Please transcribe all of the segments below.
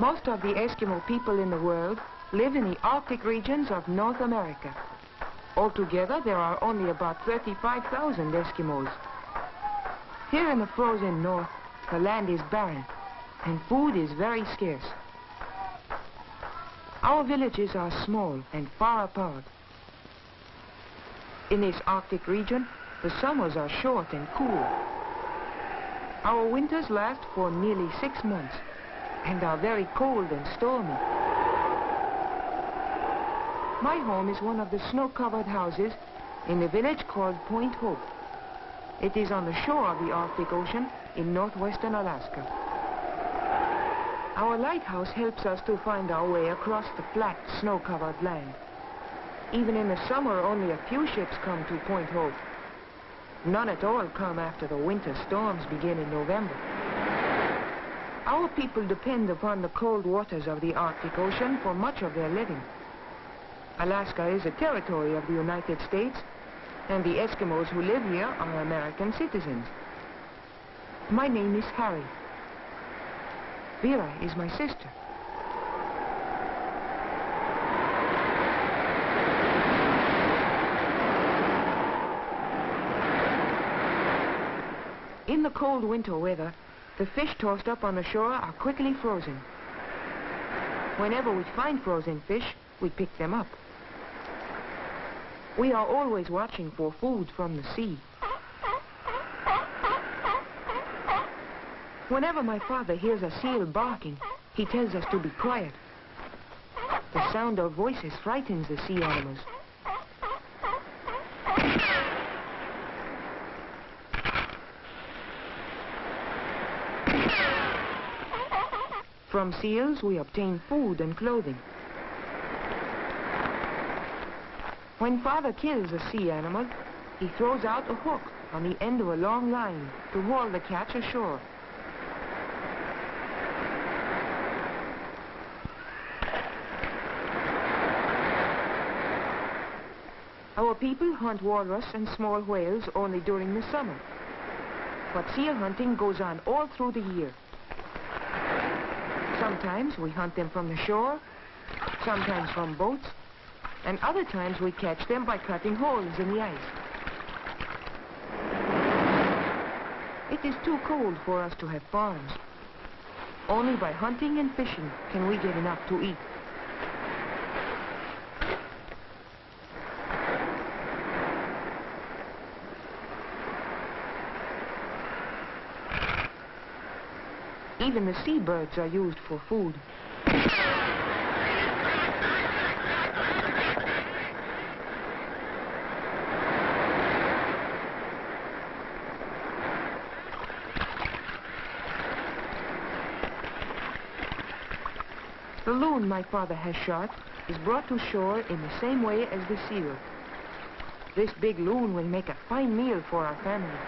Most of the Eskimo people in the world live in the Arctic regions of North America. Altogether, there are only about 35,000 Eskimos. Here in the frozen north, the land is barren, and food is very scarce. Our villages are small and far apart. In this Arctic region, the summers are short and cool. Our winters last for nearly 6 months and are very cold and stormy. My home is one of the snow-covered houses in a village called Point Hope. It is on the shore of the Arctic Ocean in Northwestern Alaska. Our lighthouse helps us to find our way across the flat, snow-covered land. Even in the summer, only a few ships come to Point Hope. None at all come after the winter storms begin in November. Our people depend upon the cold waters of the Arctic Ocean for much of their living. Alaska is a territory of the United States, and the Eskimos who live here are American citizens. My name is Harry. Vera is my sister. In the cold winter weather, the fish tossed up on the shore are quickly frozen. Whenever we find frozen fish, we pick them up. We are always watching for food from the sea. Whenever my father hears a seal barking, he tells us to be quiet. The sound of voices frightens the sea animals. From seals, we obtain food and clothing. When Father kills a sea animal, he throws out a hook on the end of a long line to haul the catch ashore. Our people hunt walrus and small whales only during the summer, but seal hunting goes on all through the year. Sometimes we hunt them from the shore, sometimes from boats, and other times we catch them by cutting holes in the ice. It is too cold for us to have farms. Only by hunting and fishing can we get enough to eat. Even the seabirds are used for food. The loon my father has shot is brought to shore in the same way as the seal. This big loon will make a fine meal for our family.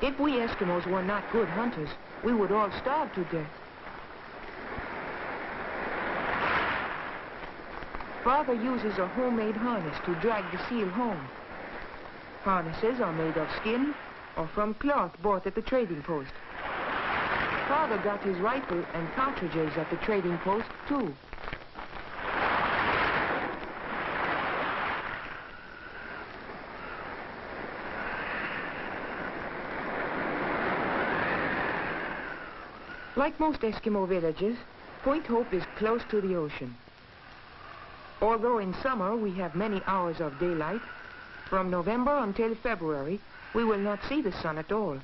If we Eskimos were not good hunters, we would all starve to death. Father uses a homemade harness to drag the seal home. Harnesses are made of skin or from cloth bought at the trading post. Father got his rifle and cartridges at the trading post, too. Like most Eskimo villages, Point Hope is close to the ocean. Although in summer we have many hours of daylight, from November until February, we will not see the sun at all.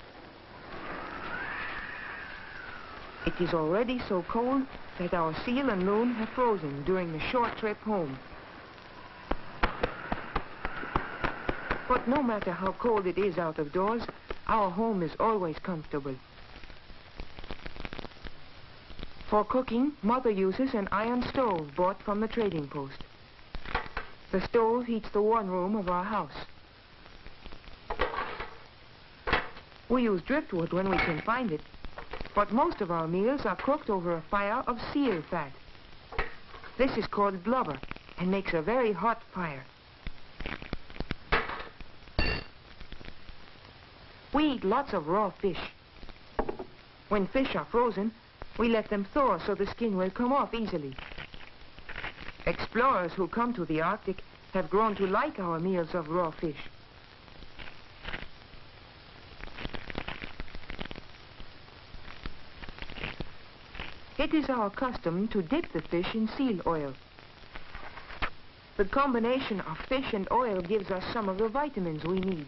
It is already so cold that our seal and loon have frozen during the short trip home. But no matter how cold it is out of doors, our home is always comfortable. For cooking, Mother uses an iron stove bought from the trading post. The stove heats the one room of our house. We use driftwood when we can find it, but most of our meals are cooked over a fire of seal fat. This is called blubber and makes a very hot fire. We eat lots of raw fish. When fish are frozen, we let them thaw so the skin will come off easily. Explorers who come to the Arctic have grown to like our meals of raw fish. It is our custom to dip the fish in seal oil. The combination of fish and oil gives us some of the vitamins we need.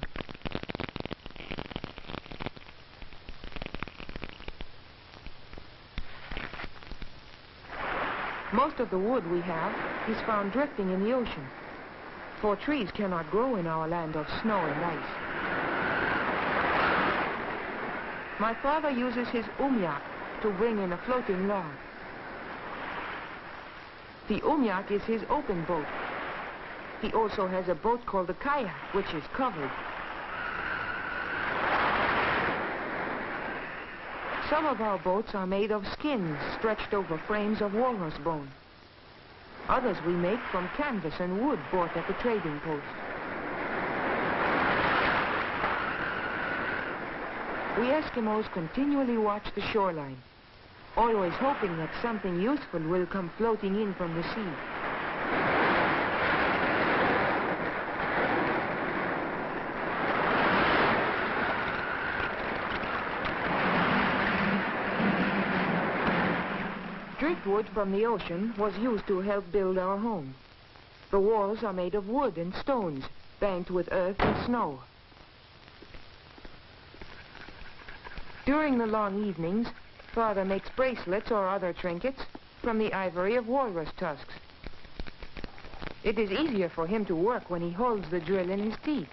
Most of the wood we have is found drifting in the ocean, for trees cannot grow in our land of snow and ice. My father uses his umyak to bring in a floating log. The umyak is his open boat. He also has a boat called the kayak, which is covered. Some of our boats are made of skins stretched over frames of walrus bone. Others we make from canvas and wood bought at the trading post. We Eskimos continually watch the shoreline, always hoping that something useful will come floating in from the sea. Driftwood from the ocean was used to help build our home. The walls are made of wood and stones, banked with earth and snow. During the long evenings, Father makes bracelets or other trinkets from the ivory of walrus tusks. It is easier for him to work when he holds the drill in his teeth.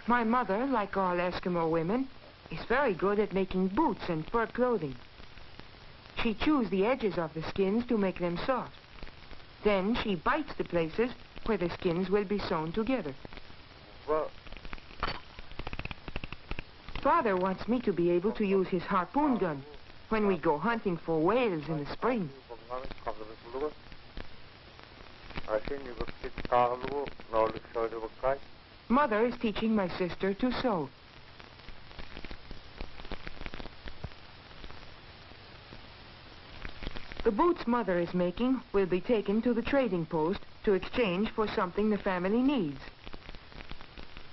My mother, like all Eskimo women, is very good at making boots and fur clothing. She chews the edges of the skins to make them soft. Then she bites the places where the skins will be sewn together. Father wants me to be able to use his harpoon gun when we go hunting for whales in the spring. Mother is teaching my sister to sew. The boots Mother is making will be taken to the trading post to exchange for something the family needs.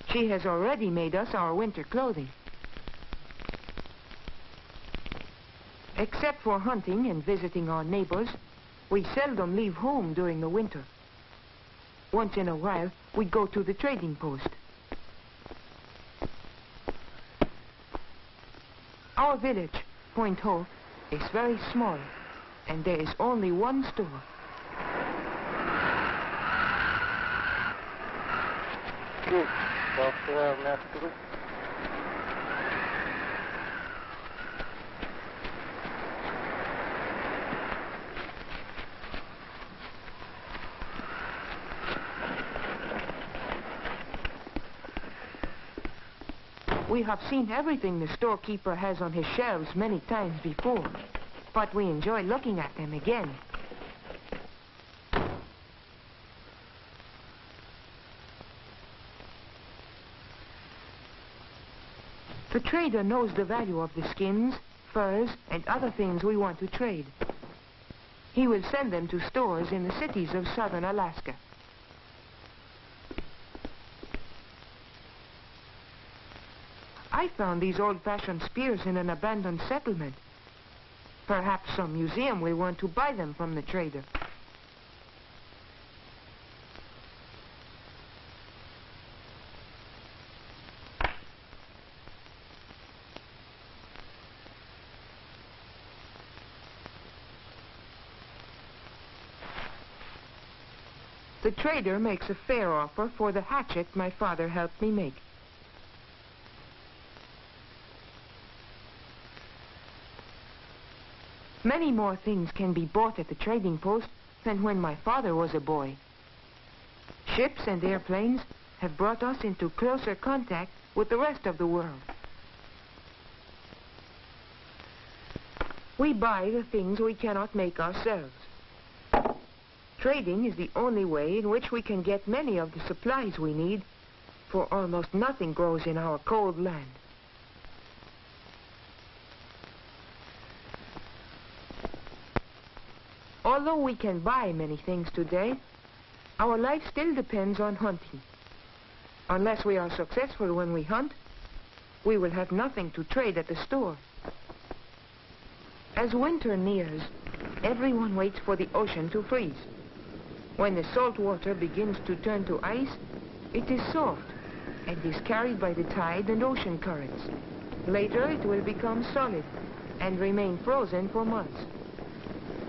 She has already made us our winter clothing. Except for hunting and visiting our neighbors, we seldom leave home during the winter. Once in a while, we go to the trading post. Our village, Point Hope, is very small, and there is only one store. We have seen everything the storekeeper has on his shelves many times before, but we enjoy looking at them again. The trader knows the value of the skins, furs, and other things we want to trade. He will send them to stores in the cities of southern Alaska. I found these old-fashioned spears in an abandoned settlement. Perhaps some museum will want to buy them from the trader. The trader makes a fair offer for the hatchet my father helped me make. Many more things can be bought at the trading post than when my father was a boy. Ships and airplanes have brought us into closer contact with the rest of the world. We buy the things we cannot make ourselves. Trading is the only way in which we can get many of the supplies we need, for almost nothing grows in our cold land. Although we can buy many things today, our life still depends on hunting. Unless we are successful when we hunt, we will have nothing to trade at the store. As winter nears, everyone waits for the ocean to freeze. When the salt water begins to turn to ice, it is soft and is carried by the tide and ocean currents. Later, it will become solid and remain frozen for months.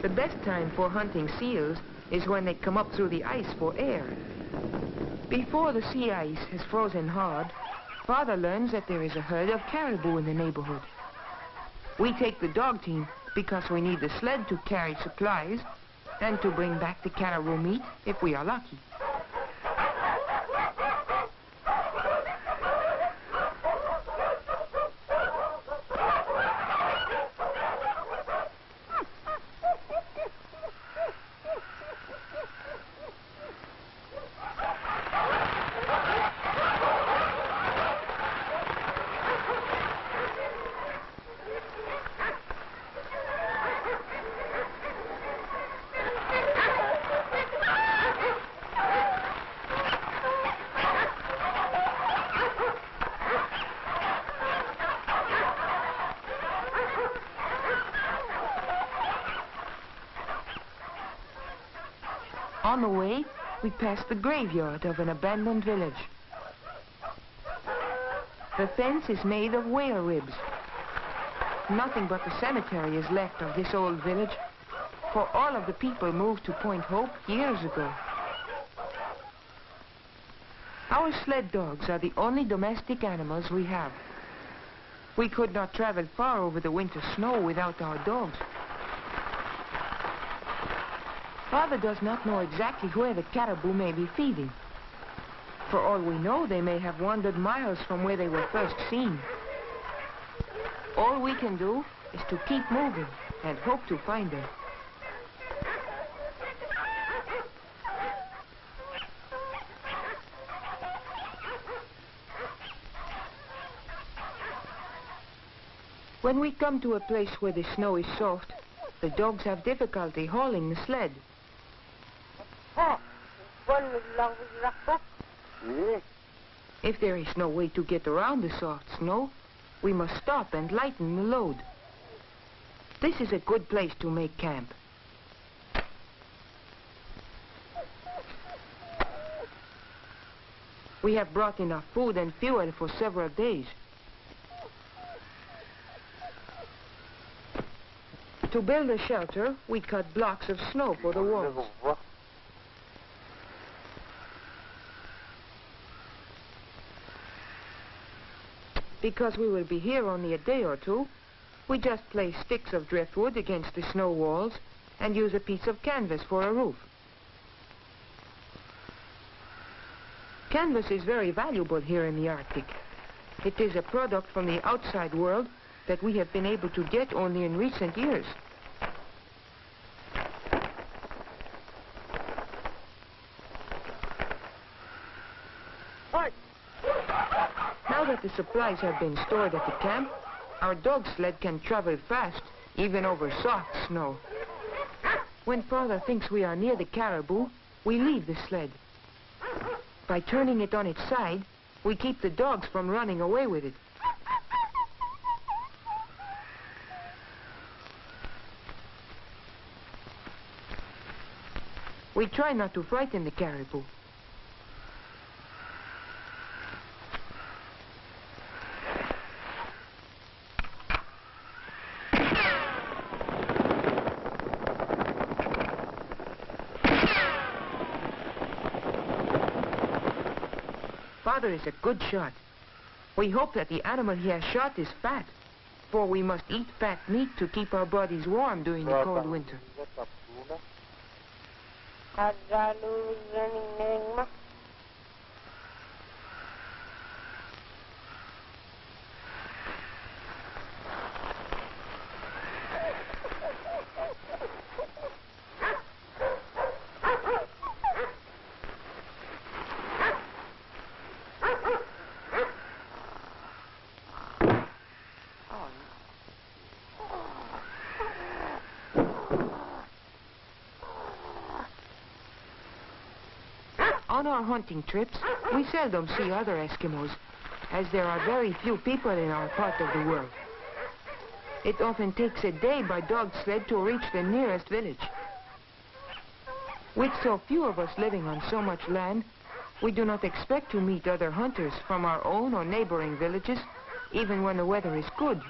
The best time for hunting seals is when they come up through the ice for air. Before the sea ice has frozen hard, Father learns that there is a herd of caribou in the neighborhood. We take the dog team because we need the sled to carry supplies and to bring back the caribou meat if we are lucky. On the way, we pass the graveyard of an abandoned village. The fence is made of whale ribs. Nothing but the cemetery is left of this old village, for all of the people moved to Point Hope years ago. Our sled dogs are the only domestic animals we have. We could not travel far over the winter snow without our dogs. Father does not know exactly where the caribou may be feeding. For all we know, they may have wandered miles from where they were first seen. All we can do is to keep moving and hope to find them. When we come to a place where the snow is soft, the dogs have difficulty hauling the sled. If there is no way to get around the soft snow, we must stop and lighten the load. This is a good place to make camp. We have brought enough food and fuel for several days. To build a shelter, we cut blocks of snow for the walls. Because we will be here only a day or two, we just place sticks of driftwood against the snow walls and use a piece of canvas for a roof. Canvas is very valuable here in the Arctic. It is a product from the outside world that we have been able to get only in recent years. Now that the supplies have been stored at the camp, our dog sled can travel fast, even over soft snow. When Father thinks we are near the caribou, we leave the sled. By turning it on its side, we keep the dogs from running away with it. We try not to frighten the caribou. Father is a good shot. We hope that the animal he has shot is fat, for we must eat fat meat to keep our bodies warm during the cold winter. On our hunting trips, we seldom see other Eskimos, as there are very few people in our part of the world. It often takes a day by dog sled to reach the nearest village. With so few of us living on so much land, we do not expect to meet other hunters from our own or neighboring villages, even when the weather is good.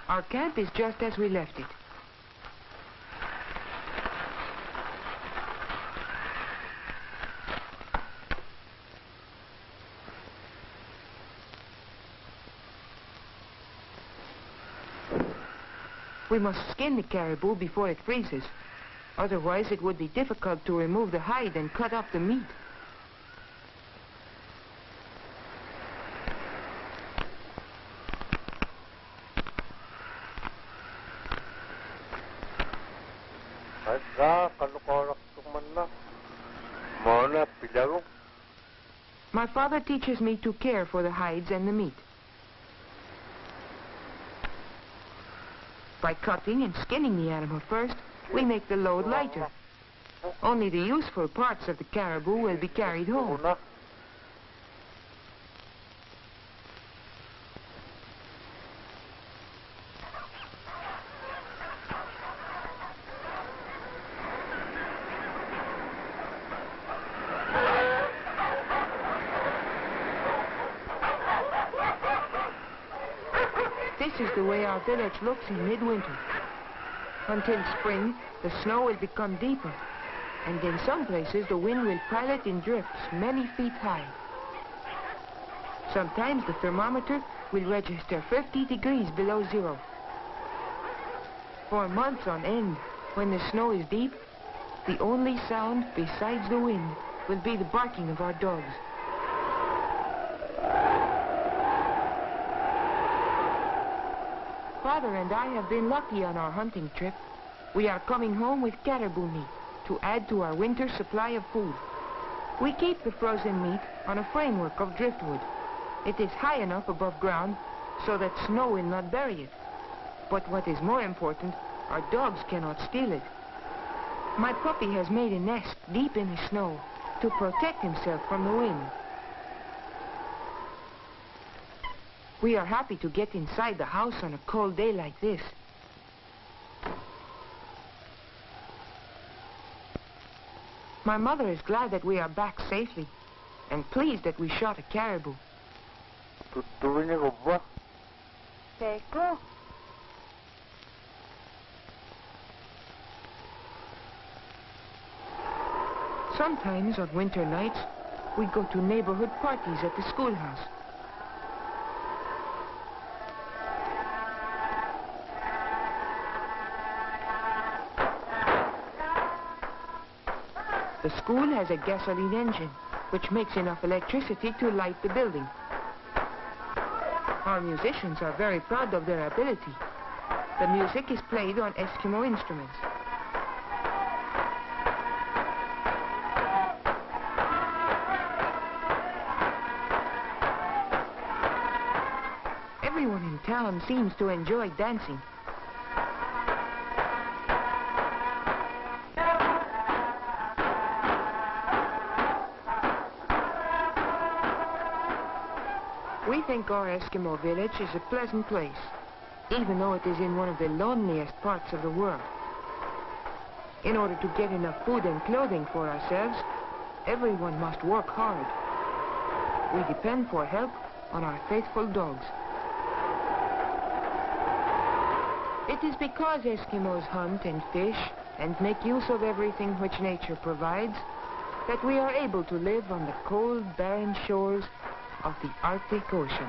Our camp is just as we left it. We must skin the caribou before it freezes. Otherwise, it would be difficult to remove the hide and cut up the meat. My father teaches me to care for the hides and the meat. By cutting and skinning the animal first, we make the load lighter. Only the useful parts of the caribou will be carried home. This is the way our village looks in midwinter. Until spring, the snow will become deeper, and in some places the wind will pile it in drifts many feet high. Sometimes the thermometer will register 50 degrees below zero. For months on end, when the snow is deep, the only sound besides the wind will be the barking of our dogs. Father and I have been lucky on our hunting trip. We are coming home with caribou meat to add to our winter supply of food. We keep the frozen meat on a framework of driftwood. It is high enough above ground so that snow will not bury it. But what is more important, our dogs cannot steal it. My puppy has made a nest deep in the snow to protect himself from the wind. We are happy to get inside the house on a cold day like this. My mother is glad that we are back safely and pleased that we shot a caribou. Sometimes on winter nights, we go to neighborhood parties at the schoolhouse. The school has a gasoline engine, which makes enough electricity to light the building. Our musicians are very proud of their ability. The music is played on Eskimo instruments. Everyone in town seems to enjoy dancing. We think our Eskimo village is a pleasant place, even though it is in one of the loneliest parts of the world. In order to get enough food and clothing for ourselves, everyone must work hard. We depend for help on our faithful dogs. It is because Eskimos hunt and fish and make use of everything which nature provides that we are able to live on the cold, barren shores of the Arctic Ocean.